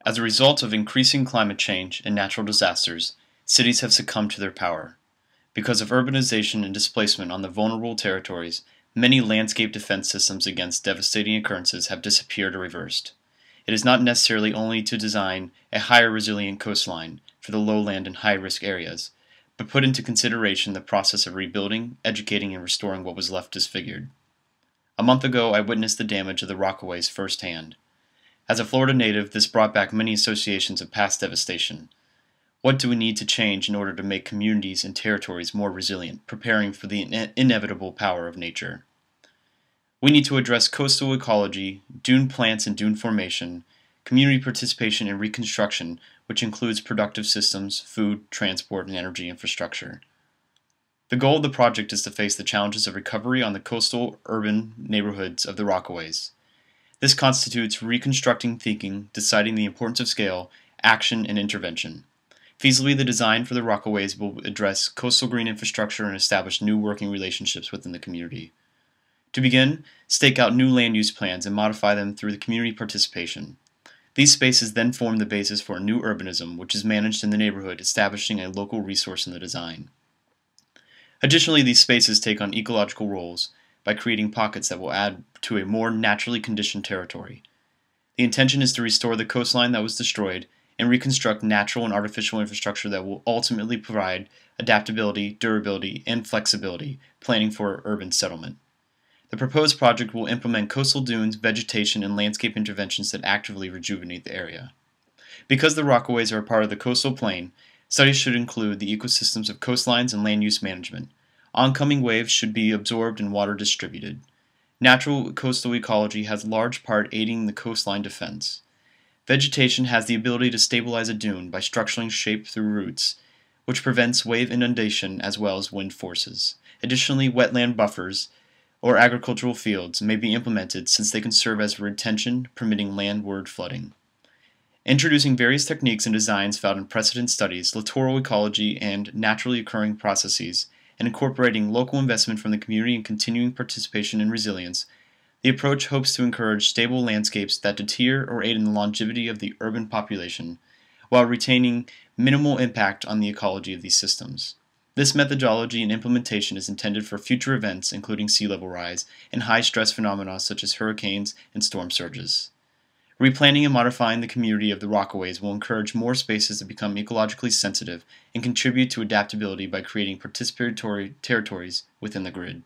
As a result of increasing climate change and natural disasters, cities have succumbed to their power. Because of urbanization and displacement on the vulnerable territories, many landscape defense systems against devastating occurrences have disappeared or reversed. It is not necessarily only to design a higher resilient coastline for the lowland and high-risk areas, but put into consideration the process of rebuilding, educating, and restoring what was left disfigured. A month ago, I witnessed the damage of the Rockaways firsthand. As a Florida native, this brought back many associations of past devastation. What do we need to change in order to make communities and territories more resilient, preparing for the inevitable power of nature? We need to address coastal ecology, dune plants and dune formation, community participation in reconstruction, which includes productive systems, food, transport, and energy infrastructure. The goal of the project is to face the challenges of recovery on the coastal urban neighborhoods of the Rockaways. This constitutes reconstructing thinking, deciding the importance of scale, action, and intervention. Feasibly, the design for the Rockaways will address coastal green infrastructure and establish new working relationships within the community. To begin, stake out new land use plans and modify them through the community participation. These spaces then form the basis for a new urbanism, which is managed in the neighborhood, establishing a local resource in the design. Additionally, these spaces take on ecological roles by creating pockets that will add to a more naturally conditioned territory. The intention is to restore the coastline that was destroyed and reconstruct natural and artificial infrastructure that will ultimately provide adaptability, durability, and flexibility, planning for urban settlement. The proposed project will implement coastal dunes, vegetation, and landscape interventions that actively rejuvenate the area. Because the Rockaways are a part of the coastal plain, studies should include the ecosystems of coastlines and land use management. Oncoming waves should be absorbed and water distributed. Natural coastal ecology has a large part aiding the coastline defense. Vegetation has the ability to stabilize a dune by structuring shape through roots, which prevents wave inundation as well as wind forces. Additionally, wetland buffers or agricultural fields may be implemented since they can serve as retention, permitting landward flooding. Introducing various techniques and designs found in precedent studies, littoral ecology, and naturally occurring processes, and incorporating local investment from the community and continuing participation in resilience, the approach hopes to encourage stable landscapes that deter or aid in the longevity of the urban population, while retaining minimal impact on the ecology of these systems. This methodology and implementation is intended for future events including sea level rise and high-stress phenomena such as hurricanes and storm surges. Replanning and modifying the community of the Rockaways will encourage more spaces to become ecologically sensitive and contribute to adaptability by creating participatory territories within the grid.